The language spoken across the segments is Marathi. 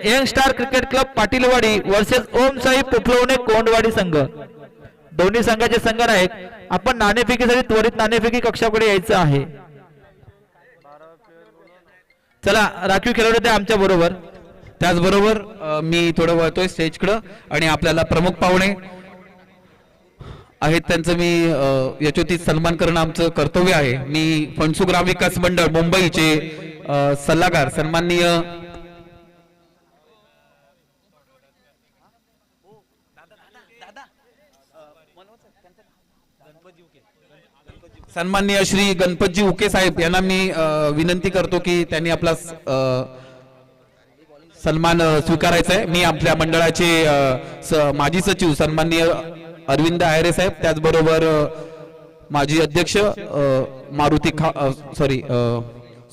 Young star cricket club Patilwadi versus Om Sai Popalwane Kondwadi संघ। दोन्ही संघाचे संघनायक आपण नाणेफेकीसाठी त्वरित नाणेफेकी कक्षाकडे यायचं आहे। चला राखीव खेळाडू आमच्या बरोबर। त्याचबरोबर मी थोडं वळतोय स्टेजकडे आणि आपल्याला प्रमुख पाहुणे आहेत त्यांचं मी यशोचित सन्मान करणं आमचं कर्तव्य आहे। मी फणसू ग्राम विकास मंडळ मुंबईचे सल्लागार सन्माननीय श्री गणपतजी उके साहेब यांना मी विनंती करतो की त्यांनी आपला सन्मान स्वीकारायचा आहे। मी आपल्या मंडळाचे माजी सचिव सन्माननीय अरविंद आयरे साहेब, त्याचबरोबर माजी अध्यक्ष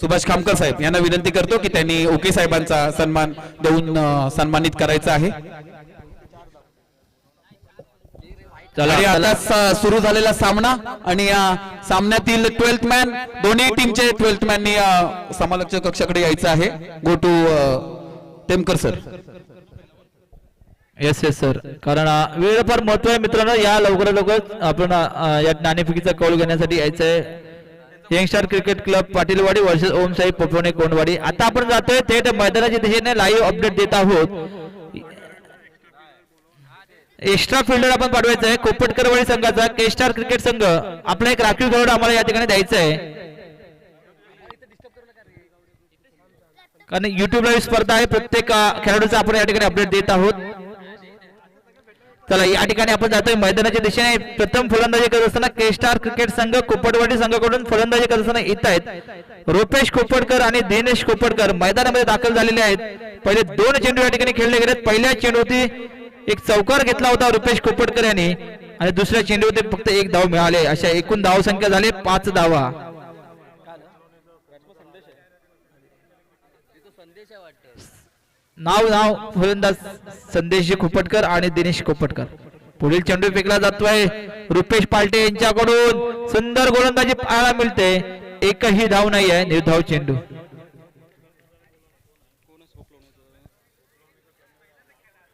सुभाष खामकर साहेब यांना विनंती करतो की त्यांनी उके साहेबांचा सन्मान देऊन सन्मानित करायचा आहे। आणि आता सुरू झालेला सामना आणि या सामन्यातील 12th मॅन दोन्ही टीमचे 12th मॅननी समालोचक कक्षाकडे यायचं आहे। Go to Temkar sir. Yes sir, कारण वेळ फार महत्व आहे मित्रांनो। या लवकरात लवकर आपण या नाणेफेकीचा कौल घेण्यासाठी यायचं आहे। Young star cricket club Patilwadi versus Om Sai Popalwane Kondwadi. आता आपण जातोय थेट मैदानाच्या दिशेने लाईव्ह अपडेट देत आहोत। एक्स्ट्रा फिल्डर आपण पाठवायचा आहे कोपटकरवाडी संघाचा के स्टार क्रिकेट संघ। आपला एक राखीव खेळाडू आम्हाला या ठिकाणी द्यायचा आहे, कारण युट्यूब लाईव्ह स्पर्धा आहे। प्रत्येक खेळाडूचा आपण या ठिकाणी अपडेट देत आहोत। चला या ठिकाणी आपण जातोय मैदानाच्या दिशेने। प्रथम फलंदाजी करत असताना के स्टार क्रिकेट संघ कोपटवाडी संघाकडून फलंदाजी करत असताना येत आहेत रुपेश कोपटकर आणि दिनेश कोपटकर मैदानामध्ये दाखल झालेले आहेत। पहिले 2 चेंडू या ठिकाणी खेळले गेलेत। पहिल्या चेंडूवरती एक चौकार घेतला होता रुपेश कोपटकर यांनी आणि दुसऱ्या चेंडूवरती फक्त 1 धाव मिळाले। अशा एकूण धाव संख्या झाली 5 धावा। नाव फलंदाज संदेश कोपटकर आणि दिनेश कोपटकर। पुढील चेंडू फेकला जातोय रुपेश पालटे यांच्याकडून। सुंदर गोलंदाजी पाहायला मिळते, एकही धाव नाही आहे, निर्धाव चेंडू।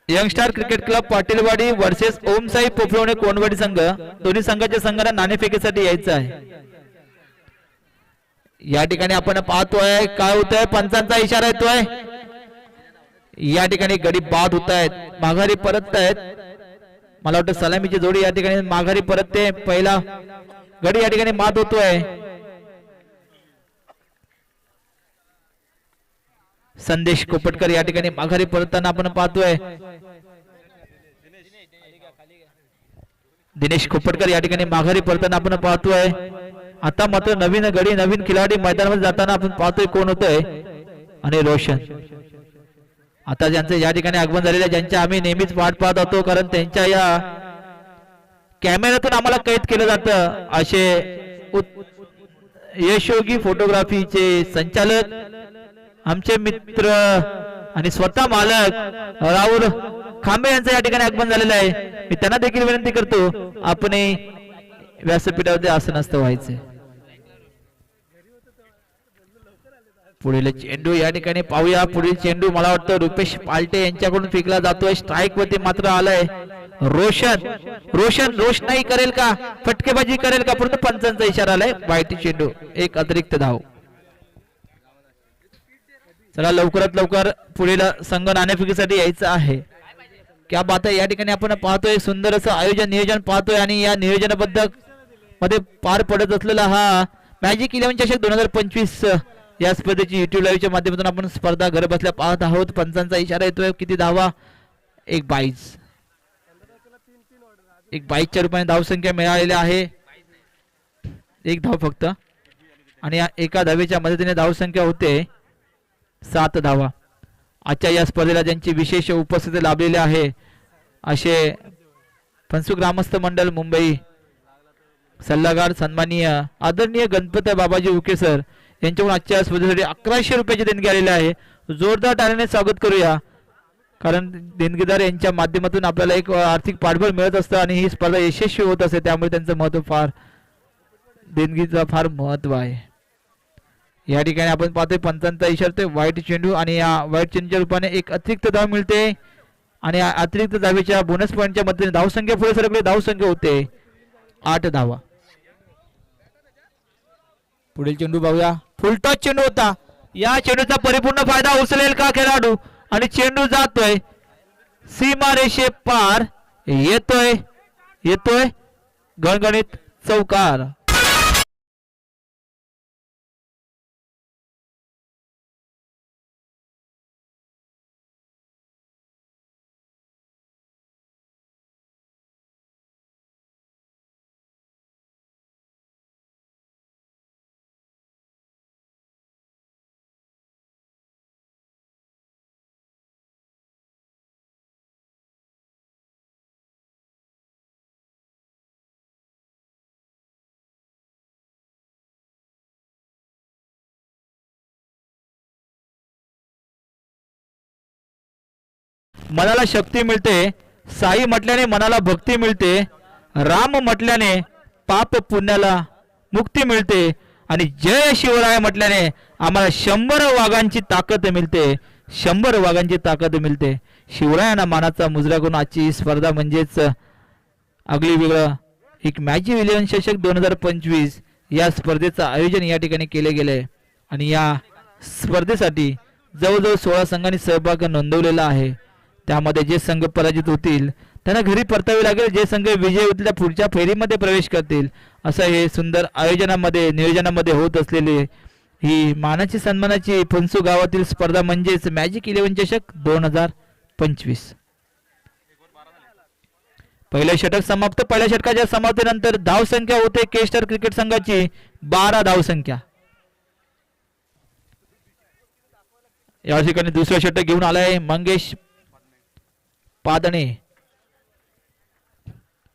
Young star cricket club Patilwadi versus Om Sai Popalwane Kondwadi संघ। दोन्ही संघाच्या संघाला नाणेफेकीसाठी यायचं आहे। या ठिकाणी आपण पाहतोय काय होतंय, पंचांचा इशारा येतोय। या ठिकाणी गडी बाद होत आहेत, माघारी परत आहेत। मला वाटतं सलामीची जोडी या ठिकाणी माघारी परतते। पहिला गडी या ठिकाणी बाद होतोय। संदेश कोपटकर या ठिकाणी माघारी परतताना आपण पाहतोय। दिनेश कोपटकर या ठिकाणी माघारी परतताना आपण पाहतोय। आता मात्र नवीन गडी नवीन खिलाडी मैदानामध्ये जाताना आपण पाहतोय कोण होतंय, आणि रोशन। आता ज्यांचं या ठिकाणी आगमन झालेलं, ज्यांच्या आम्ही नेहमीच वाट पाहत होतो, कारण त्यांच्या या कॅमेऱ्यातून आम्हाला कैद केलं जातं, असे यशोगी फोटोग्राफीचे संचालक आमचे मित्र आणि स्वतः मालक राहुल खांबे यांचं या ठिकाणी आगमन झालेलं आहे। मी त्यांना देखील विनंती करतो आपण व्यासपीठावरती आसनस्थ व्हायचे। पुढील चेंडू या ठिकाणी पाहूया। पुढील चेंडू मला वाटतं रुपेश पालटे यांच्याकडून फेकला जातोय। स्ट्राईक वरती मात्र आलाय रोशनाई करेल का, फटकेबाजी करेल का, परंतु पंचांचा इशारा आलाय, वाईट चेंडू, एक अतिरिक्त धाव। चला लवकरात लवकर पुढील संघ नाणेफेकीसाठी यायचं आहे। क्या बात आहे, या ठिकाणी आपण पाहतोय सुंदर असं आयोजन नियोजन पाहतोय, आणि या नियोजनाबद्ध मध्ये पार पडत असलेला हा मॅजिक 11 चषक 2025 या स्पर्धेची युट्यूब लाईव्हच्या माध्यमातून आपण स्पर्धा घर बसल्या पाहत आहोत। पंचांचा इशारा येतोय, किती धावा, 1 रूपाने धाव संख्या मिळालेली आहे, 1 धाव फक्त, आणि या एका धावेच्या मदतीने धाव संख्या होते 7 धावा। आजच्या या स्पर्धेला ज्यांची विशेष उपस्थिती लाभलेली आहे असे फणसू ग्रामस्थ मंडळ मुंबई सल्लागार सन्माननीय आदरणीय गणपती बाबाजी उके सर यांच्याकडून आजच्या स्पर्धेसाठी 1100 रुपयाची देणगी आलेली आहे। जोरदार टाळ्याने स्वागत करूया, कारण देणगीदार यांच्या माध्यमातून आपल्याला एक आर्थिक पाठबळ मिळत असतं आणि ही स्पर्धा यशस्वी होत असते, त्यामुळे त्यांचं महत्व फार देणगीचं फार महत्व आहे। या ठिकाणी आपण पाहतोय पंचांचा इशारा वाईट चेंडू आणि या वाईट चेंडूच्या रूपाने एक अतिरिक्त धाव मिळते आणि या अतिरिक्त धावेच्या बोनस पॉईंटच्या मदतीने धावसंख्या पुढे सरकले. धावसंख्या होते 8 धावा. पुढील चेंडू बघूया. फुलटॉस चेंडू होता. या चेंडूचा परिपूर्ण फायदा उचलेल का खेळाडू आणि चेंडू जातोय सीमारेषे पार. येतोय गणगणित चौकार. मनाला शक्ती मिळते. साई म्हटल्याने मनाला भक्ती मिळते. राम म्हटल्याने पाप पुण्याला मुक्ती मिळते आणि जय शिवराय म्हटल्याने आम्हाला 100 वाघांची ताकद मिळते. 100 वाघांची ताकद मिळते. शिवरायांना मानाचा मुजरा करून आजची स्पर्धा म्हणजेच आगली वेगळं एक मॅजिक 11 चषक 2025 या स्पर्धेचं आयोजन या ठिकाणी केले गेले आणि या स्पर्धेसाठी जवळजवळ 16 संघांनी सहभाग नोंदवलेला आहे. त्यामध्ये जे संघ पराजित होतील त्यांना घरी परतावे लागेल. जे संघ विजय होतील पुढच्या फेरीमध्ये प्रवेश करतील. असं हे सुंदर आयोजनामध्ये नियोजनामध्ये होत असलेले ही मानाची सन्मानाची फणसू गावातील स्पर्धा म्हणजेच मॅजिक 11 चषक 2025. पहिलं षटक समाप्त. पहिल्या षटकाच्या समाप्तीनंतर धावसंख्या होते केस्टर क्रिकेट संघाची 12 धावसंख्या. या ठिकाणी दुसरं षटक घेऊन आलाय मंगेश पादणे.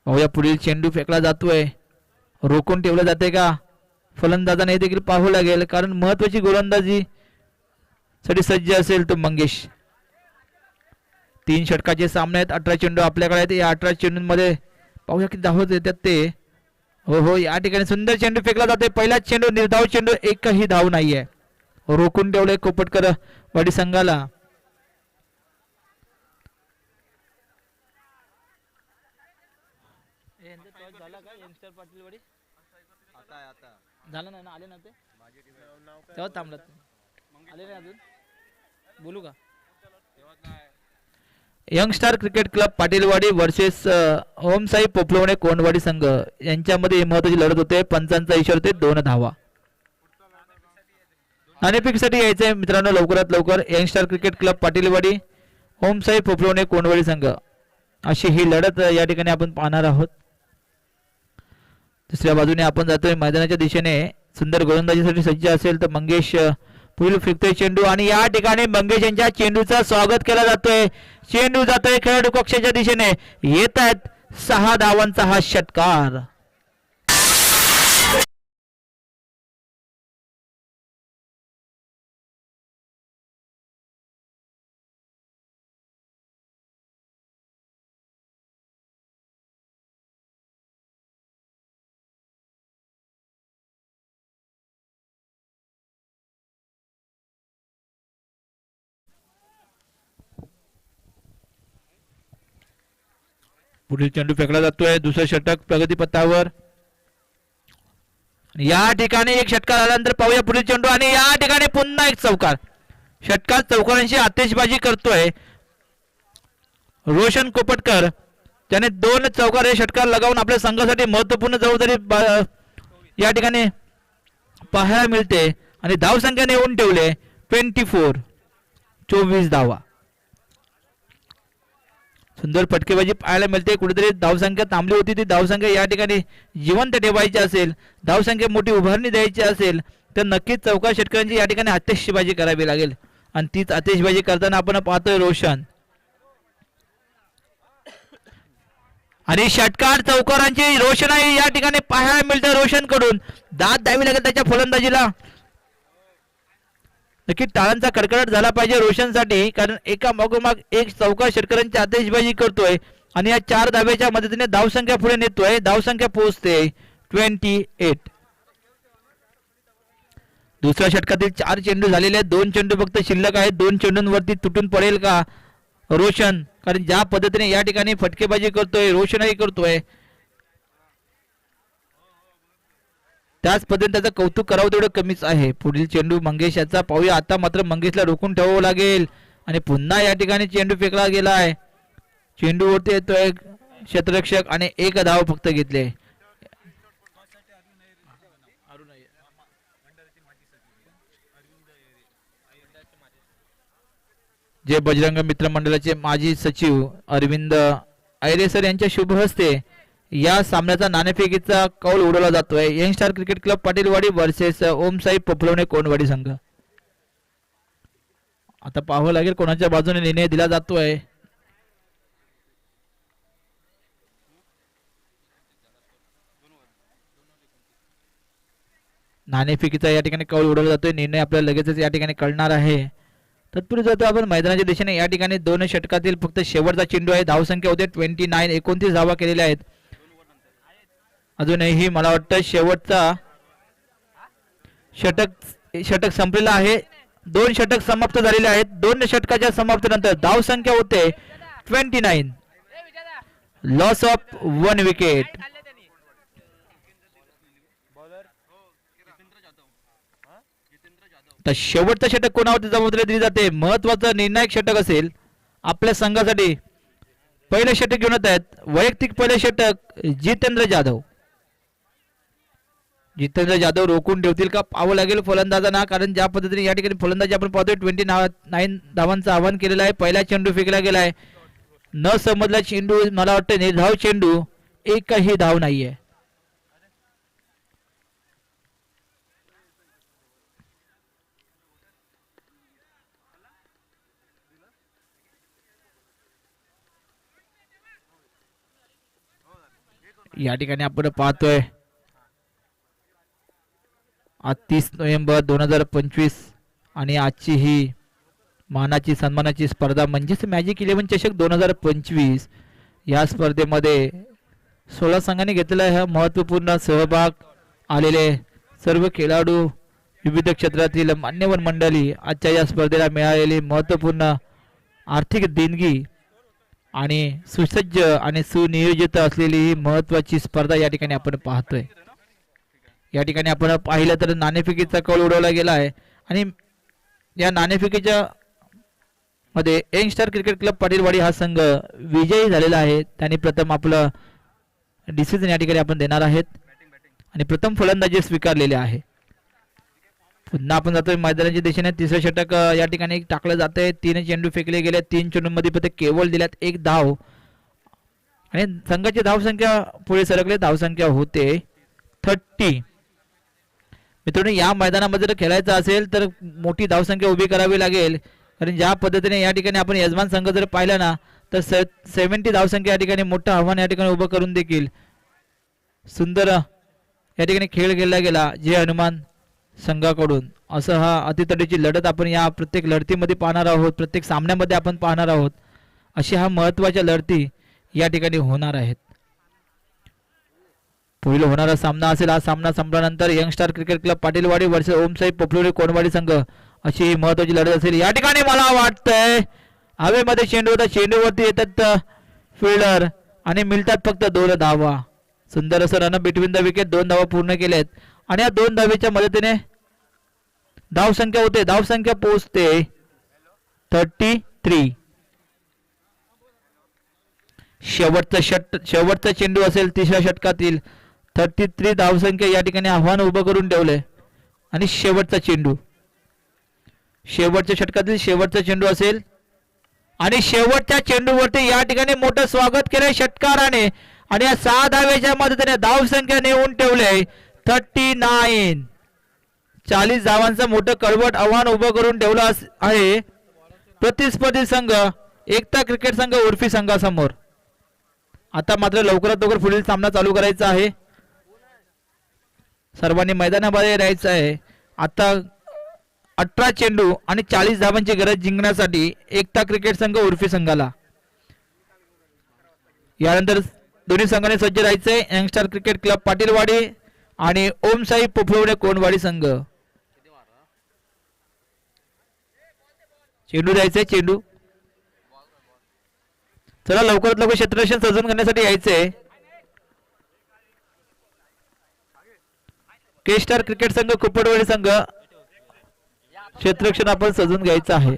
पाहूया पुढील चेंडू फेकला जातोय. रोखून ठेवलं जाते का फलंदाजाने देखील पाहावं लागेल कारण महत्वाची गोलंदाजी साठी सज्ज असेल तो मंगेश. 3 षटकाचे सामने आहेत. 18 चेंडू आपल्याकडे आहेत. या 18 चेंडूंमध्ये पाहूया किती धावत येतात ते. हो या ठिकाणी सुंदर चेंडू फेकला जाते. पहिला चेंडू निर्धाव चेंडू. एकही धाव नाहीये. रोखून ठेवलंय कोपटकर वाडी संघाला. झालं नाही ना आले ना ते तेव्हा थांबलं आले नाही अजून बोलू का. Young star cricket club Patilwadi versus Omsai Popalwane Kondwadi संघ यांच्यामध्ये महत्वाची लढत होते. पंचांचा इशारा होते 2 धावा. नाणेफेकीसाठी यायचंय मित्रांनो लवकरात लवकर. Youngster cricket club पाटीलवाडी Om Sai Popalwane Kondwadi संघ अशी ही लढत या ठिकाणी आपण पाहणार आहोत. दुसऱ्या बाजूने आपण जातोय मैदानाच्या दिशेने. सुंदर गोलंदाजीसाठी सज्ज असेल तर मंगेश पुढील फेकतोय चेंडू आणि या ठिकाणी मंगेश यांच्या चेंडूचं स्वागत केलं जातोय. चेंडू जातोय खेळाडू कक्षाच्या दिशेने. येत आहेत 6 धावांचा हा षटकार. पुढील चेंडू फेकला जातोय. दुसरं षटक प्रगतीपथावर. या ठिकाणी एक षटकार आल्यानंतर पाहूया पुढील चेंडू आणि या ठिकाणी पुन्हा एक चौकार. षटकार चौकारांची आतिषबाजी करतोय रोशन कोपटकर. त्याने 2 चौकार हे षटकार लगावून आपल्या संघासाठी महत्वपूर्ण जबाबदारी या ठिकाणी पाहायला मिळते आणि धावसंख्या नेऊन ठेवले 24 धावा. सुंदर फटकेबाजी पाहायला मिळते. कुठेतरी धावसंख्या थांबली होती. ती धावसंख्या या ठिकाणी जिवंत ठेवायची असेल, धावसंख्या मोठी उभारणी द्यायची असेल तर नक्कीच चौकार षटकारांची या ठिकाणी आतिषबाजी करावी लागेल आणि तीच आतिषबाजी करताना आपण पाहतोय रोशन आणि षटकार चौकारांची रोषणाई या ठिकाणी पाहायला मिळते. रोशन कडून दाद द्यावी लागेल त्याच्या फलंदाजीला. नक्की टाळांचा कडकडाट झाला पाहिजे रोशनसाठी कारण एका मागोमाग एक चौकार षटकारांची आतिषबाजी करतोय आणि या 4 धाब्याच्या मदतीने धावसंख्या पुढे नेतोय. धावसंख्या पोहोचते 28. दुसऱ्या षटकातील 4 चेंडू झालेले आहेत, 2 चेंडू फक्त शिल्लक आहेत. 2 चेंडूंवरती तुटून पडेल का रोशन? कारण ज्या पद्धतीने या ठिकाणी फटकेबाजी करतोय रोशनही करतोय, त्याच पद्धतीने त्याचं कौतुक करावं तेवढं कमीच आहे. पुढील चेंडू मंगेश याचा पाहूया. आता मात्र मंगेशला रोखून ठेवावं लागेल आणि पुन्हा या ठिकाणी चेंडू फेकला गेलाय. चेंडूवरती येतोय क्षेत्ररक्षक आणि 1 धाव फक्त घेतले. जे बजरंग मित्र मंडळाचे माजी सचिव अरविंद ऐरेसर यांच्या शुभ हस्ते या सामन्याचा नाणेफेकीचा कौल उडवला जातोय. Young star cricket club Patilwadi versus Omsai Popalwane Kondwadi संघ. आता पाहावं लागेल कोणाच्या बाजूने निर्णय दिला जातोय. नाणेफेकीचा या ठिकाणी कौल उडवला जातोय. निर्णय आपल्याला लगेचच या ठिकाणी कळणार आहे. तत्पूर्वी जातो आपण मैदानाच्या दिशेने. या ठिकाणी 2 षटकातील फक्त शेवटचा चेंडू आहे. धावसंख्या होते 29. 29 धावा केलेल्या आहेत. अजूनही मला वाटतं शेवटचा षटक संपलेला आहे. 2 षटक समाप्त झालेले आहेत. 2 षटकाच्या समाप्तीनंतर धावसंख्या होते 29. Loss of 1 wicket. तर शेवटचं षटक कोणावरती जबाबदारी दिली जाते? महत्वाचं निर्णायक षटक असेल आपल्या संघासाठी. पहिले षटक घेऊन येत आहेत. वैयक्तिक पहिले षटक जितेंद्र जाधव. जितेंद्र जाधव रोखून ठेवतील का पाहावं लागेल फलंदाजांना. कारण ज्या पद्धतीने या ठिकाणी फलंदाजी आपण पाहतोय 29 धावांचं आव्हान केलेलं आहे. पहिला चेंडू फेकला गेलाय. न समजला चेंडू, मला वाटतं निर्धाव चेंडू. एकही धाव नाहीये. या ठिकाणी आपण पाहतोय आज 30 नोव्हेंबर 2025 आणि आजची ही मानाची सन्मानाची स्पर्धा म्हणजेच मॅजिक 11 चषक 2025. या स्पर्धेमध्ये 16 संघांनी घेतलेला हा महत्त्वपूर्ण सहभाग. आलेले सर्व खेळाडू, विविध क्षेत्रातील मान्यवर मंडळी, आजच्या या स्पर्धेला मिळालेली महत्त्वपूर्ण आर्थिक देणगी आणि सुसज्ज आणि सुनियोजित असलेली ही महत्वाची स्पर्धा या ठिकाणी आपण पाहतोय. या ठिकाणी आपण पाहिलं तर नाणेफेकीचा कौल उडवला गेला आहे आणि या नाणेफेकीच्या मध्ये यंगस्टार क्रिकेट क्लब पाटीलवाडी हा संघ विजयी झालेला आहे. त्यांनी प्रथम आपलं डिसिजन या ठिकाणी आपण देणार आहेत आणि प्रथम फलंदाजी स्वीकारलेले आहे. पुन्हा आपण जातोय मैदानाच्या दिशेने. तिसरं षटक या ठिकाणी टाकलं जातंय. 3 चेंडू फेकले गेले. 3 चेंडूंमध्ये फक्त केवळ दिल्यात 1 धाव आणि संघाची धावसंख्या पुढे सरकले. धावसंख्या होते 30. मित्रांनो, या मैदानामध्ये जर खेळायचं असेल तर मोठी धावसंख्या उभी करावी लागेल. कारण ज्या पद्धतीने या ठिकाणी आपण यजमान संघ जर पाहिला ना तर 70 धावसंख्या या ठिकाणी मोठं आव्हान या ठिकाणी उभं करून देखील सुंदर या ठिकाणी खेळ खेळला गेला जे हनुमान संघाकडून. असं हा अतितटीची लढत आपण या प्रत्येक लढतीमध्ये पाहणार आहोत. प्रत्येक सामन्यामध्ये आपण पाहणार आहोत. अशी हा महत्वाच्या लढती या ठिकाणी होणार आहेत. पुढील होणारा सामना असेल. हा सामना संपल्यानंतर young star cricket club Patilwadi versus Omsai Popalwadi Kondwadi संघ अशी ही महत्वाची लढत असेल. या ठिकाणी मला वाटतंय हवेमध्ये चेंडू होता. चेंडूवरती येतात फिल्डर आणि मिळतात फक्त 2 धावा. सुंदर असं रन बिटवीन द विकेट. 2 धावा पूर्ण केल्यात आणि या 2 धावेच्या मदतीने धावसंख्या होते. धावसंख्या पोहोचते 33. शेवटचा चेंडू असेल तिसऱ्या षटकातील. 33 धावसंख्या या ठिकाणी आव्हान उभं करून ठेवले आणि शेवटचा चेंडू, शेवटच्या षटकातील शेवटचा चेंडू असेल आणि शेवटच्या चेंडूवरती या ठिकाणी मोठं स्वागत केलंय षटकाराने आणि या 6 धावेच्या मदतीने धावसंख्या नेऊन ठेवले 39. 40 धावांचं मोठं कडवट आव्हान उभं करून ठेवलं आहे प्रतिस्पर्धी संघ एकता क्रिकेट संघ उर्फी संघासमोर. आता मात्र लवकरात लवकर पुढील सामना चालू करायचा आहे. सर्वांनी मैदानामध्ये राहायचं आहे. आता 18 चेंडू आणि 40 धावांची गरज जिंकण्यासाठी एकता क्रिकेट संघ उर्फी संघाला. यानंतर दोन्ही संघाने सज्ज राहायचंय. यंगस्टार क्रिकेट क्लब पाटीलवाडी आणि ओमसाई पोपलवडे कोंडवाडी संघ. चेंडू द्यायचंय, चेंडू. चला लवकरात लवकर क्षेत्ररक्षण सजून करण्यासाठी यायचंय. के स्टार क्रिकेट संघ कुपटवाडी संघ क्षेत्ररक्षण आपण सजून घ्यायचं आहे.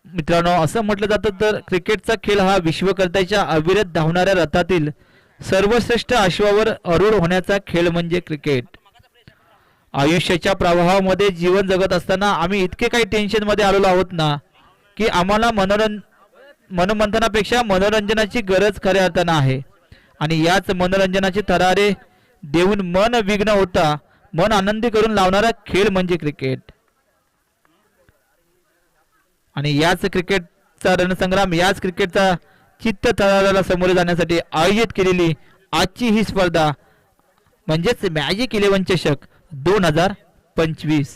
मित्रांनो, असं म्हटलं जातं तर क्रिकेटचा खेळ हा विश्वकर्त्याच्या अविरत धावणाऱ्या रथातील सर्वश्रेष्ठ अश्वावर आरूढ होण्याचा खेळ म्हणजे क्रिकेट. आयुष्याच्या प्रवाहामध्ये जीवन जगत असताना आम्ही इतके काही टेन्शन मध्ये आलेलो आहोत ना, की आम्हाला मनोमंथनापेक्षा मनोरंजनाची गरज खऱ्या अर्थानं आहे. आणि याच मनोरंजनाचे थरारे देऊन मन विघ्न होता मन आनंदी करून लावणारा खेळ म्हणजे क्रिकेट. आणि याच क्रिकेटचा रणसंग्राम, याच क्रिकेटचा चित्त थराराला सामोरे जाण्यासाठी आयोजित केलेली आजची ही स्पर्धा म्हणजेच मॅजिक 11 चषक 2025.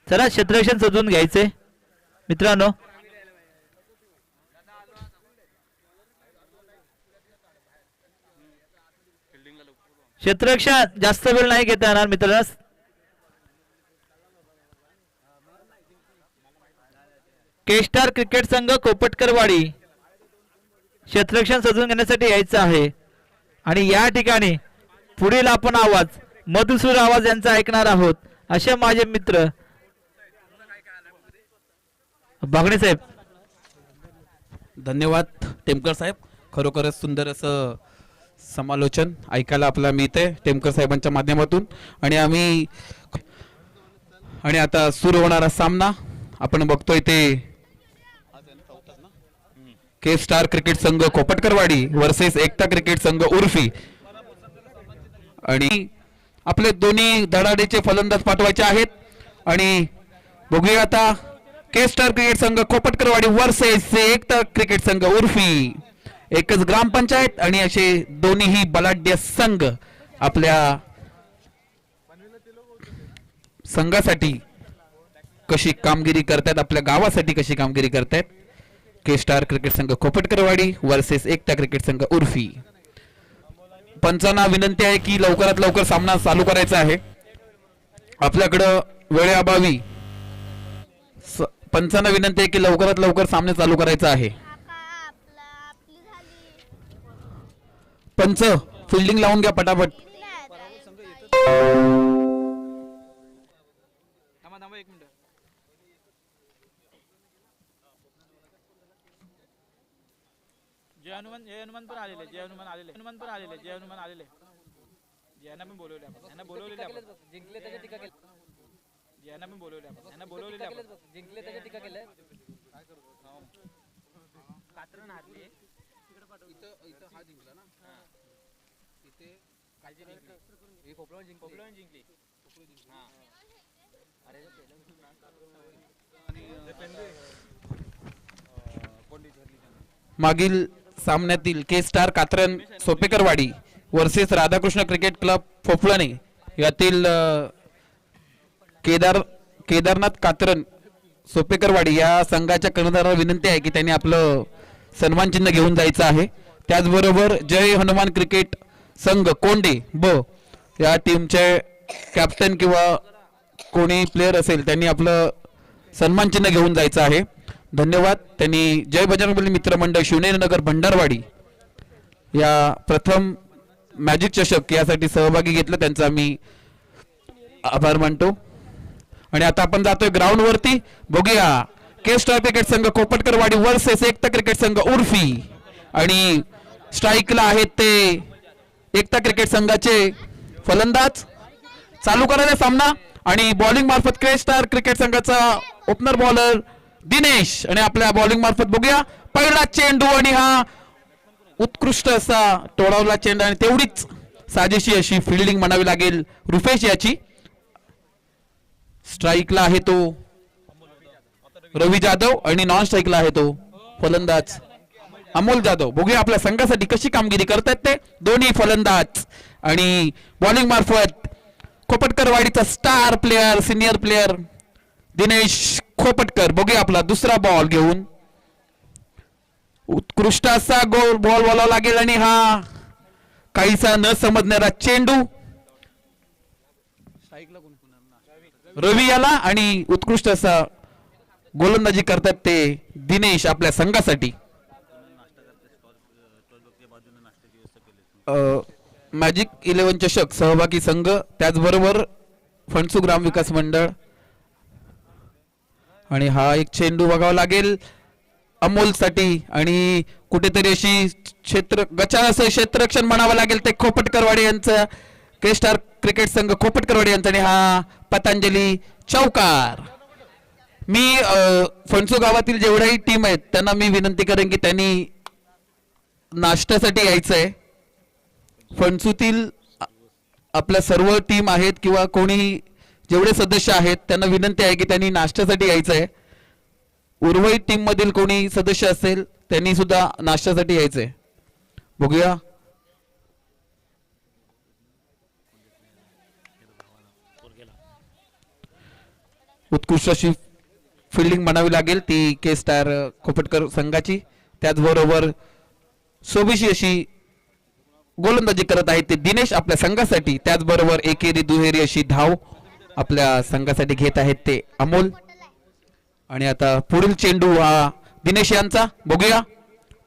चला क्षेत्ररक्षण सजवून घ्यायचे मित्रांनो. क्षेत्ररक्षण जास्त वेळ नाही घेता येणार मित्रांनो. के स्टार क्रिकेट संघ कोपटकरवाडी क्षेत्ररक्षण सजवून घेण्यासाठी यायचं आहे. आणि या ठिकाणी पुढील आपण आवाज मधुसूर आवाज यांचा ऐकणार आहोत. असे माझे मित्र बागणे साहेब. धन्यवाद टेमकर साहेब. खरोखरच सुंदर असं समालोचन ऐकायला आपल्याला मिळतंय टेमकर साहेबांच्या माध्यमातून. आणि आता सुरू होणारा सामना आपण बघतोय ते के स्टार क्रिकेट संघ कोपटकरवाडी वर्सेस एकता क्रिकेट संघ उर्फी. आणि आपले दोन्ही धडाडीचे फलंदाज पाठवायचे आहेत. आणि बघूया आता के स्टार क्रिकेट संघ कोपटकरवाडी वर्सेस एकता क्रिकेट संघ उर्फी. एकच ग्रामपंचायत आणि असे दोन्हीही बलाढ्य संघ आपल्या संघासाठी कशी कामगिरी करतात, आपल्या गावासाठी कशी कामगिरी करतात. के स्टार क्रिकेट संघ कोपटकरवाडी वर्सेस एकता क्रिकेट संघ उर्फी. पंचांना विनंती आहे की लवकरात लवकर सामना चालू करायचा आहे. आपल्याकडं वेळेअभावी पंचांना विनंती आहे की लवकरात लवकर सामना चालू करायचा आहे. पंच फिल्डिंग लावून घ्या पटापट. जय हनुमान पण आलेले, जय हनुमान आलेले, हनुमान पण आलेले, जय हनुमान आलेले. जयांना पण बोलवले आपण, यांना बोलवलेले आपण. जिंकले त्याच्या टीका केली. जयांना पण बोलवले आपण, यांना बोलवलेले आपण. जिंकले त्याच्या टीका केलं. काय करू? कात्रण हारली. इथं हा जिंकला ना. इथे काय जिंकली? हे खोपळवण जिंकली. खोपळवण जिंकली. हां. अरे मागील सामन्यातील K star Katran Sopekarwadi versus Radhakrishna cricket club Phophalane यातील केदारनाथ कात्रन सोपेकरवाडी या संघाच्या कर्णधाराला विनंती आहे की त्यांनी आपलं सन्मान चिन्ह घेऊन जायचं आहे. त्याचबरोबर जय हनुमान क्रिकेट संघ कोंडे ब या टीमचे कॅप्टन किंवा कोणी प्लेयर असेल त्यांनी आपलं सन्मान चिन्ह घेऊन जायचं आहे. धन्यवाद. त्यांनी जय बजरंगबली मित्रमंडळ शिवनेरीनगर भंडारवाडी या प्रथम मॅजिक चषक यासाठी सहभागी घेतलं, त्यांचा मी आभार मानतो. आणि आता आपण जातोय ग्राउंड वरती. बघूया के स्टार क्रिकेट संघ कोपटकरवाडी वर्सेस एकता क्रिकेट संघ उर्फी. आणि स्ट्राईकला आहेत ते एकता क्रिकेट संघाचे फलंदाज. चालू करायचा सामना. आणि बॉलिंग मार्फत के स्टार क्रिकेट संघाचा ओपनर बॉलर दिनेश. आणि आपल्या बॉलिंग मार्फत बघूया पहिला चेंडू आणि हा उत्कृष्ट असा टोळावला चेंडू आणि तेवढीच साजेशी अशी फिल्डिंग म्हणावी लागेल रुफेश याची. स्ट्राईकला आहे तो रवी जाधव आणि नॉन स्ट्राईकला आहे तो फलंदाज अमोल जाधव. बघूया आपल्या संघासाठी कशी कामगिरी करतात ते दोन्ही फलंदाज. आणि बॉलिंग मार्फत कोपटकरवाडीचा star player senior player Dinesh Khopatkar. बघूया आपला दुसरा बॉल घेऊन उत्कृष्ट असा गोल बॉल बोलावा लागेल आणि हा काहीसा न समजणारा चेंडू रवी याला आणि उत्कृष्ट असा गोलंदाजी करतात ते दिनेश आपल्या संघासाठी. मॅजिक 11 चषक सहभागी संघ, त्याचबरोबर फणसू ग्राम विकास मंडळ. आणि हा एक चेंडू बघावा लागेल अमोल साठी आणि कुठेतरी अशी गचाळ असं क्षेत्ररक्षण म्हणावं लागेल ते खोपटकरवाडी यांचं. के स्टार क्रिकेट संघ खोपटकरवाडी यांचा आणि हा पतंजली चौकार. मी फणसू गावातील जेवढ्याही टीम आहेत त्यांना मी विनंती करेन की त्यांनी नाश्त्यासाठी यायचंय. फणसूतील आपल्या सर्व टीम आहेत किंवा कोणी जेवढे सदस्य आहेत त्यांना विनंती आहे की त्यांनी नाश्त्यासाठी यायचंय. उर्वरित टीम मधील कोणी सदस्य असेल त्यांनी सुद्धा नाश्त्यासाठी यायचंय. बघूया उत्कृष्ट अशी फिल्डिंग म्हणावी लागेल ती के स्टार खोपटकर संघाची. त्याचबरोबर सोबीशी अशी गोलंदाजी करत आहेत ते दिनेश आपल्या संघासाठी. त्याचबरोबर एकेरी दुहेरी अशी धाव आपल्या संघासाठी घेत आहेत ते अमोल. आणि आता पुढील चेंडू हा दिनेश यांचा. बघूया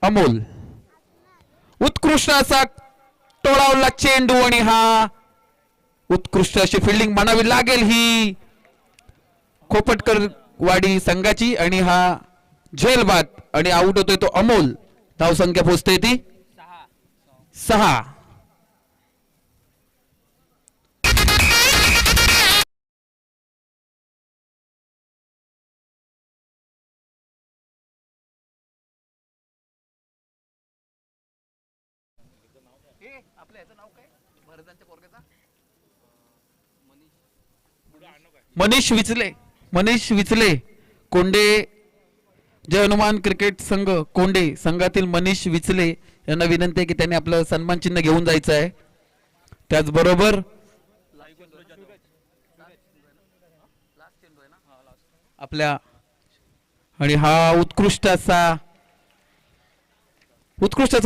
अमोल. उत्कृष्ट असा टोळावला चेंडू आणि हा उत्कृष्ट अशी फिल्डिंग म्हणावी लागेल ही खोपटकर वाडी संघाची. आणि हा झेलबाद आणि आउट होतोय तो अमोल. धाव संख्या पोहोचते ती 6. मनीष विचले कोंडे जय हनुमान क्रिकेट संघ कोंडे संघातील मनीष विचले यांना विनंती आहे की त्यांनी आपलं सन्मान चिन्ह घेऊन जायचं आहे. त्याचबरोबर आपल्या आणि हा उत्कृष्ट असं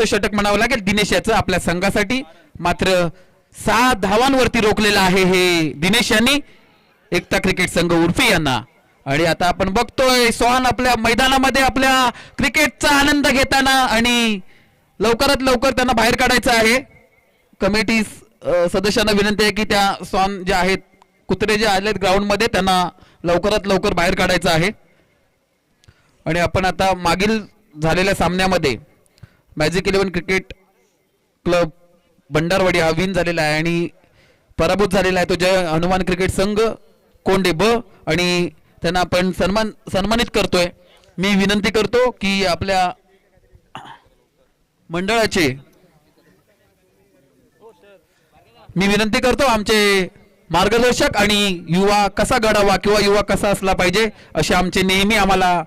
षटक म्हणावं लागेल दिनेश याचं आपल्या संघासाठी. मात्र 6 धावांवरती रोखलेलं आहे हे दिनेश यांनी एकता क्रिकेट संघ उर्फी यांना. आणि आता आपण बघतोय सोहान आपल्या मैदानामध्ये आपल्या क्रिकेटचा आनंद घेताना आणि लवकरात लवकर त्यांना बाहेर काढायचं आहे. कमिटी सदस्यांना विनंती आहे की त्या सोहान जे आहेत कुत्रे जे आलेत ग्राउंड मध्ये त्यांना लवकरात लवकर बाहेर काढायचं आहे. आणि आपण आता मागील झालेल्या सामन्यामध्ये मॅजिक 11 क्रिकेट क्लब भंडारवाडी हा विन झालेला आहे आणि पराभूत झालेला आहे तो जय हनुमान क्रिकेट संघ कोंडे ब. आणि त्यांना आपण सन्मानित करतोय. मी विनंती करतो की आपल्या मंडळाचे आमचे मार्गदर्शक आणि युवा कसा घडावा किंवा युवा कसा असला पाहिजे असे आमचे नेहमी आम्हाला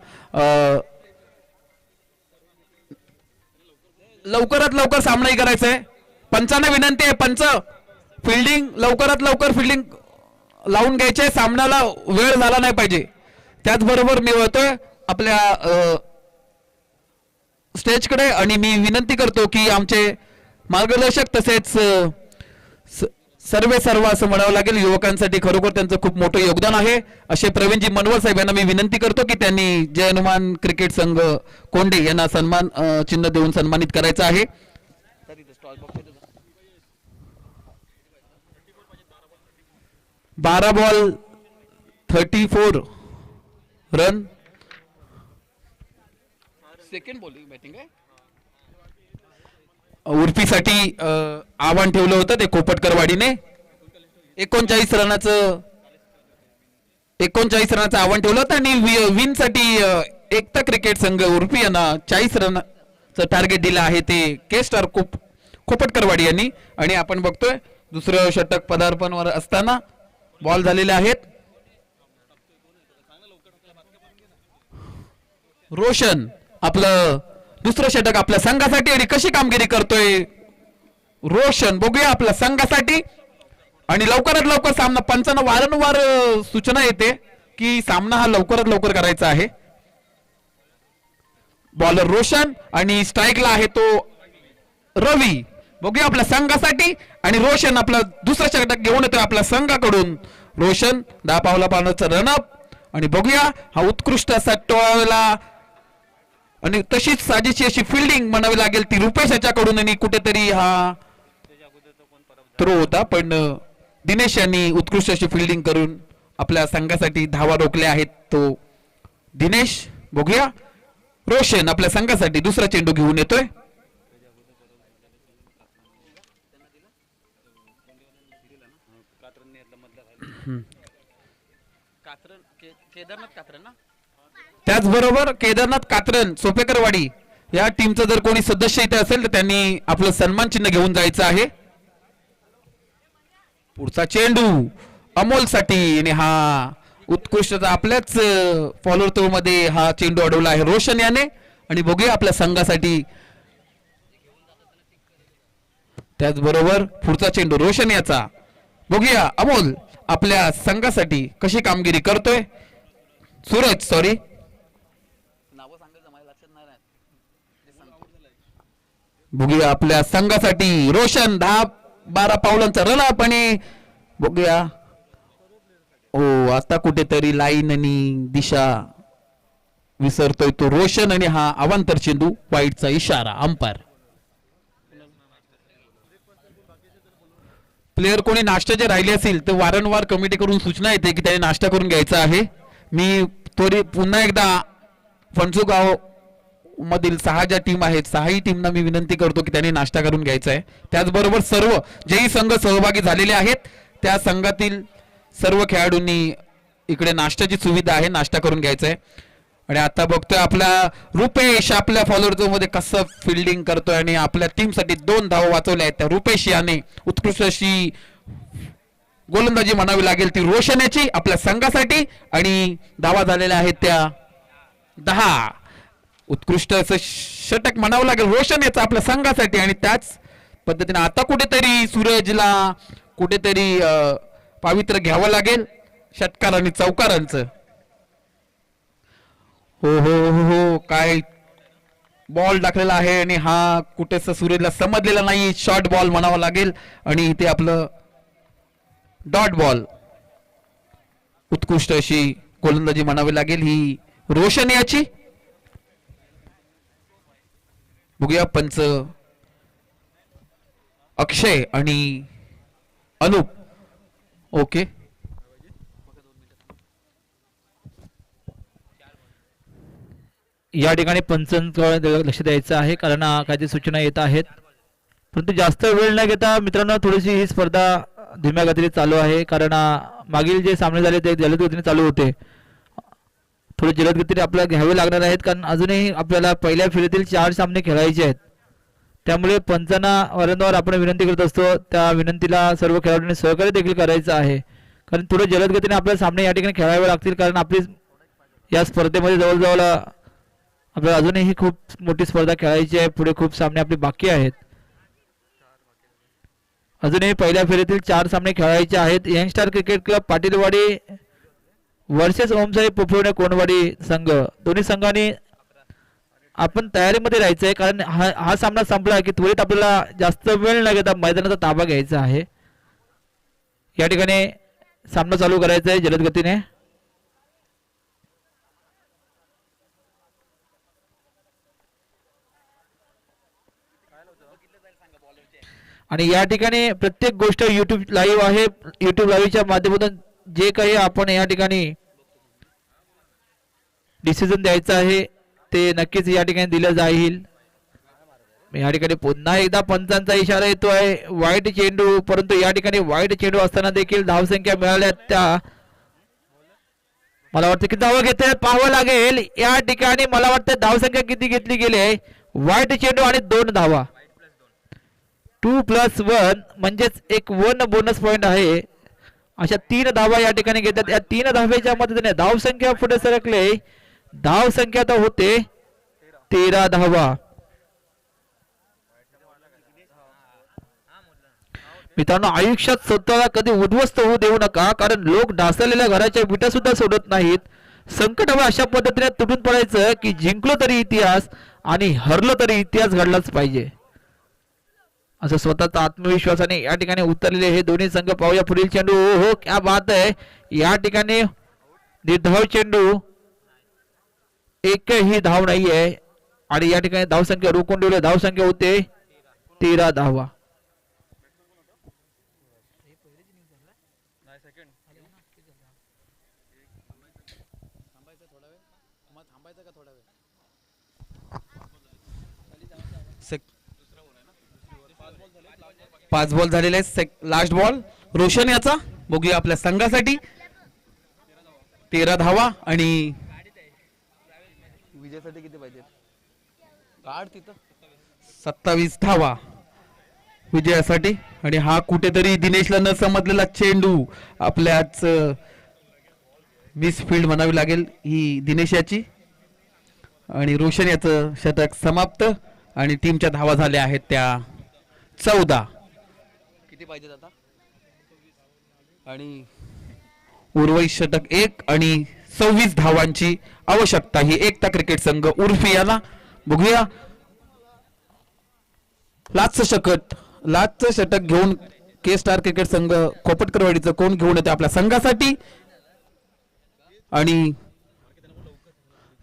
लवकरात लवकर सामनाही करायचा आहे. पंचांना विनंती आहे पंच फिल्डिंग लवकरात लवकर फिल्डिंग लावून घ्यायचे. सामन्याला वेळ झाला नाही पाहिजे. त्याचबरोबर मी वळतोय आपल्या स्टेजकडे आणि मी विनंती करतो की आमचे मार्गदर्शक तसेच सर्व असं म्हणावं लागेल युवकांसाठी खरोखर त्यांचं खूप मोठं योगदान आहे असे प्रवीणजी मनवर साहेब यांना मी विनंती करतो की त्यांनी जय हनुमान क्रिकेट संघ कोंडे यांना सन्मान चिन्ह देऊन सन्मानित करायचं आहे. 12 ball 34 run. Second bowling batting आहे उर्फीसाठी आव्हान ठेवलं होतं ते खोपटकरवाडीने. 39 रनाचं आव्हान ठेवलं होतं आणि विन साठी एकता क्रिकेट संघ उर्फी यांना 40 रनचं टार्गेट दिलं आहे ते के स्टार खोपटकरवाडी यांनी. आणि आपण बघतोय दुसरं षटक पदार्पणावर असताना बॉल झालेले आहेत. रोशन आपलं दुसरं षटक आपल्या संघासाठी आणि कशी कामगिरी करतोय रोशन बघूया आपल्या संघासाठी. आणि लवकरात लवकर सामना पंचांना वारंवार सूचना येते की सामना हा लवकरात लवकर करायचा आहे. बॉलर रोशन आणि स्ट्राईकला आहे तो रवी. बघूया आपल्या संघासाठी आणि रोशन आपला दुसरा षटक घेऊन येतोय आपल्या संघाकडून. रोशन 10 पावला पावलाचा रनअप आणि बघूया हा उत्कृष्ट असा टोळाला आणि तशीच साजेशी अशी फिल्डिंग म्हणावी लागेल ती रुपेश याच्याकडून आणि कुठेतरी हा थ्रो होता पण दिनेश यांनी उत्कृष्ट अशी फिल्डिंग करून आपल्या संघासाठी धावा रोखल्या आहेत. तो दिनेश. बघूया रोशन आपल्या संघासाठी दुसरा चेंडू घेऊन येतोय. त्याचबरोबर केदारनाथ कात्रन सोपेकरवाडी या टीमचं जर कोणी सदस्य इथे असेल तर त्यांनी आपलं सन्मान चिन्ह घेऊन जायचं आहे. पुढचा चेंडू अमोल साठी आणि हा उत्कृष्ट आपल्याच फॉलोअर मध्ये हा चेंडू अडवला आहे रोशन याने आणि बघूया आपल्या संघासाठी. त्याचबरोबर पुढचा चेंडू रोशन याचा. बघूया अमोल आपल्या संघासाठी कशी कामगिरी करतोय. सूरज सॉरी बघूया आपल्या संघासाठी रोशन 10-12 पावलांचा रनअप आणि बघूया हो आता कुठेतरी लाईन आणि दिशा विसरतोय तो रोशन आणि हा अवांतर चेंडू वाईटचा इशारा अंपायर. प्लेयर कोणी नाश्त्याचे राहिले असेल तर वारंवार कमिटी करून सूचना येते की त्याने नाश्ता करून घ्यायचा आहे. मी थोडी पुन्हा एकदा फणसुगाव मधील 6 ज्या टीम आहेत 6ही टीमना मी विनंती करतो की त्यांनी नाश्ता करून घ्यायचा आहे. त्याचबरोबर सर्व जेही संघ सहभागी झालेले आहेत त्या संघातील सर्व खेळाडूंनी इकडे नाश्त्याची सुविधा आहे नाश्ता करून घ्यायचा आहे. आणि आता बघतोय आपला रुपेश आपल्या फॉलोअर मध्ये कसं फिल्डिंग करतोय आणि आपल्या टीमसाठी 2 धावा वाचवल्या आहेत. त्या रुपेश याने उत्कृष्ट अशी गोलंदाजी म्हणावी लागेल ती रोशन याची आपल्या संघासाठी आणि धावा झालेल्या आहेत त्या 10. उत्कृष्ट असं षटक म्हणावं लागेल रोशन याचा आपल्या संघासाठी आणि त्याच पद्धतीने आता कुठेतरी सूरजला कुठेतरी पावित्र्य घ्यावं लागेल षटकार आणि चौकारांचं. हो हो हो हो काय बॉल टाकलेला आहे आणि हा कुठेच सूरजला समजलेला नाही. शॉर्ट बॉल म्हणावा लागेल आणि इथे आपलं डॉट बॉल. उत्कृष्ट अशी गोलंदाजी म्हणावी लागेल ही रोशन याची. बघूया पंच अक्षय आणि अनुप. ओके या ठिकाणी पंचांकडे लक्ष द्यायचं आहे कारण काही सूचना येत आहेत परंतु जास्त वेळ न घेता मित्रांनो थोडीशी ही स्पर्धा धीम्या गतीने चालू आहे कारण मागील जे सामने झाले ते जलद गतीने चालू होते. थोडे जलद गतीने आपल्याला घ्यावे लागणार आहेत कारण अजूनही आपल्याला पहिल्या फेरीतील 4 सामने खेळायचे आहेत. त्यामुळे पंचांना वारंवार आपण विनंती करत असतो त्या विनंतीला सर्व खेळाडूंनी सहकार्य देखील करायचं आहे कारण थोडे जलद गतीने आपल्याला सामने या ठिकाणी खेळावे लागतील कारण आपली या स्पर्धेमध्ये जवळजवळ आपल्याला अजूनही खूप मोठी स्पर्धा खेळायची आहे. पुढे खूप सामने आपले बाकी आहेत. अजूनही पहिल्या फेरीतील 4 सामने खेळायचे आहेत. Young star cricket club Patilwadi versus Omsai Pophalane Konwadi संघ दोन्ही संघांनी आपण तयारीमध्ये राहायचं आहे कारण हा सामना संपला की त्वरित आपल्याला जास्त वेळ न घेता मैदानाचा ताबा घ्यायचा आहे. या ठिकाणी सामना चालू करायचा आहे जलद गतीने. आणि या ठिकाणी प्रत्येक गोष्ट YouTube लाईव्ह आहे. YouTube लाईव्हच्या माध्यमातून जे काही आपण या ठिकाणी डिसिजन द्यायचं आहे ते नक्कीच या ठिकाणी दिलं जाईल. या ठिकाणी पुन्हा एकदा पंचांचा इशारा येतोय वाईट चेंडू परंतु या ठिकाणी वाईट चेंडू असताना देखील धावसंख्या मिळाल्या त्या मला वाटतं किती धावा घेते पाहावं लागेल. या ठिकाणी मला वाटतं धावसंख्या किती घेतली गेली आहे. वाईट चेंडू आणि 2 धावा 2+1 म्हणजेच एक 1 बोनस पॉइंट आहे. अशा 3 धावा या ठिकाणी घेतात. या 3 धावेच्या मदतीने धावसंख्या पुढे सरकले. धावसंख्या आता होते 13 धावा. मित्रांनो, आयुष्यात स्वतःला कधी उद्ध्वस्त होऊ देऊ नका, कारण लोक ढासळलेल्या घराच्या विटा सुद्धा सोडत नाहीत. संकटावर अशा पद्धतीने तुटून पडायचं की जिंकलो तरी इतिहास आणि हरलो तरी इतिहास घडलाच पाहिजे, असं स्वतःचा आत्मविश्वासाने या ठिकाणी उतरलेले हे दोन्ही संघ. पाहूया पुढील चेंडू. हो, क्या बात आहे. या ठिकाणी निर्धाव चेंडू, एकही धाव नाहीये आणि या ठिकाणी धावसंख्या रोखून ठेवली. धावसंख्या होते 13 धावा. पाच बॉल झालेले आहेत. लास्ट बॉल रोशन याचा. बघूया आपल्या संघासाठी 13 धावा आणि विजयासाठी किती पाहिजे? 27 धावा विजयासाठी. आणि हा कुठेतरी दिनेशला न समजलेला चेंडू, आपल्याच मिस फील्ड म्हणावी लागेल ही दिनेश याची. आणि रोशन याचं शतक समाप्त आणि टीमच्या धावा झाल्या आहेत त्या 14. किती पाहिजेत आता? आणि उर्वरित षटक 1 आणि 26 धावांची आवश्यकता ही एकता क्रिकेट संघ उर्फी याला. बघूया लाचचं षटक घेऊन के स्टार क्रिकेट संघ खोपटकरवाडीचं कोण घेऊन येते आपल्या संघासाठी. आणि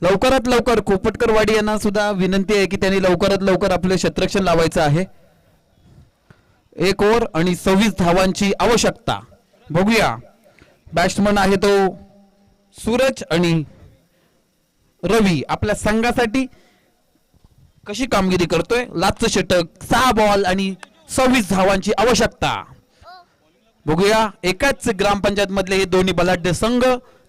लवकरात लवकर खोपटकरवाडी यांना सुद्धा विनंती आहे की त्यांनी लवकरात लवकर आपले क्षेत्ररक्षण लावायचं आहे. 1 ओव्हर आणि 26 धावांची आवश्यकता. बघूया बॅट्समन आहे तो सूरज आणि रवी आपल्या संघासाठी कशी कामगिरी करतोय. लाचचं षटक, 6 बॉल आणि 26 धावांची आवश्यकता. बघूया एकाच ग्रामपंचायत मधले हे दोन्ही बलाढ्य संघ,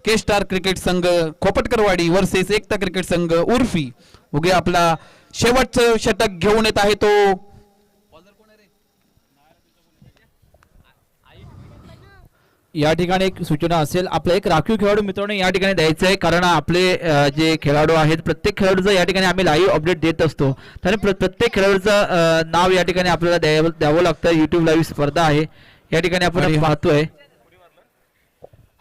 के स्टार क्रिकेट संघ खोपटकरवाडी वर्सेस एकता क्रिकेट संघ उर्फी. बघूया आपला शेवटचं षटक घेऊन येत आहे तो या ठिकाणी एक सूचना असेल, आपला एक राखीव खेळाडू मित्रांनो या ठिकाणी द्यायचं आहे, कारण आपले जे खेळाडू आहेत प्रत्येक खेळाडूचं या ठिकाणी आम्ही लाईव्ह अपडेट देत असतो. तर प्रत्येक खेळाडूचं नाव या ठिकाणी आपल्याला द्यावं लागतं. युट्यूब लाईव्ह स्पर्धा आहे या ठिकाणी आपण पाहतोय.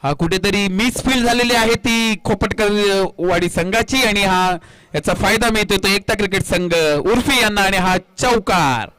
हा कुठेतरी मिस फील्ड झालेली आहे ती खोपटकरवाडी संघाची आणि हा याचा फायदा मिळतोय तो एकता क्रिकेट संघ उर्फी यांना. आणि हा चौकार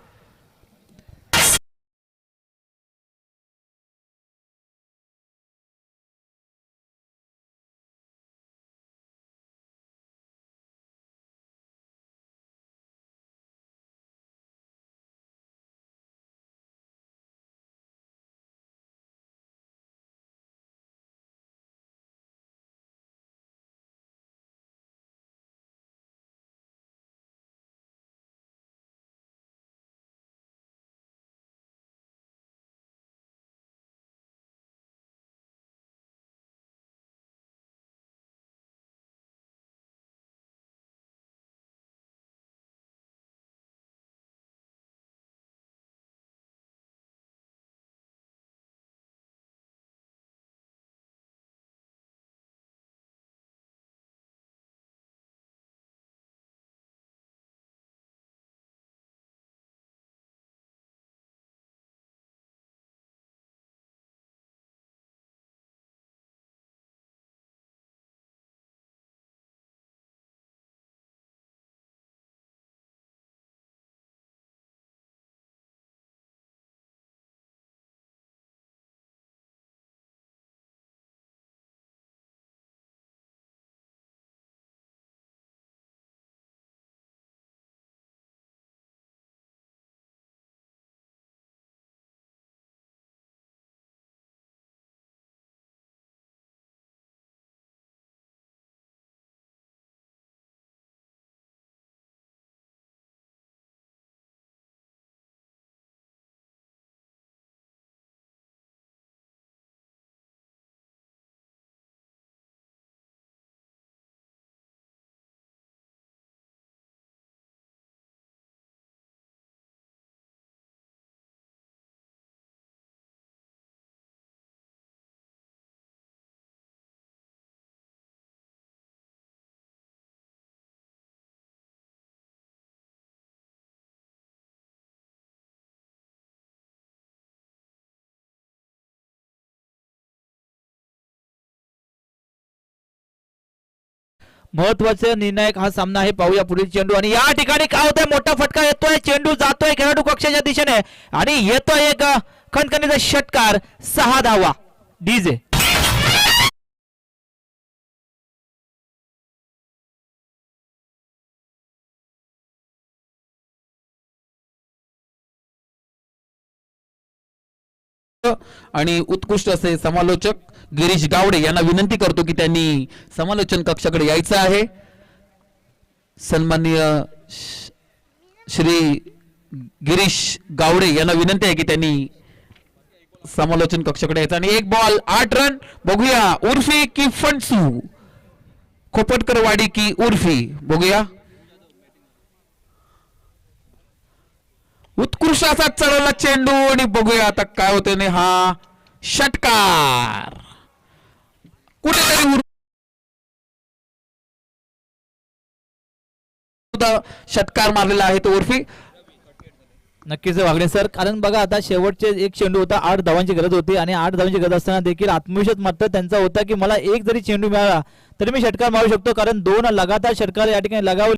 महत्वाचा निर्णायक हा सामना आहे. पाहूया पुढील चेंडू आणि या ठिकाणी काय होतंय, मोठा फटका येतोय, चेंडू जातोय खेळाडू कक्षाच्या दिशेने आणि येतोय एक खणखणीचा षटकार. 6 धावा. डीजे आणि उत्कृष्ट असे समालोचक गिरीश गावडे यांना विनंती करतो की त्यांनी समालोचन कक्षाकडे यायचं आहे. सन्माननीय श्री गिरीश गावडे यांना विनंती आहे की त्यांनी समालोचन कक्षाकडे यायचं. आणि एक बॉल 8 रन. बघूया उर्फी की फणसू, खोपटकरवाडी की उर्फी, बघूया. उत्कृष्ट असा चढवला चेंडू आणि बघूया आता काय होते ने हा षटकार कुठेतरी षटकार मारलेला आहे तो उर्फी. नक्कीच वागणे सर, कारण बघा आता शेवटचे एक चेंडू होता, 8 धावांची गरज होती आणि 8 धावांची गरज असताना देखील आत्मविश्वास मात्र त्यांचा होता की मला एक जरी चेंडू मिळाला तरी मी षटकार मारू शकतो, कारण 2 लगातार षटकार या ठिकाणी लगावले.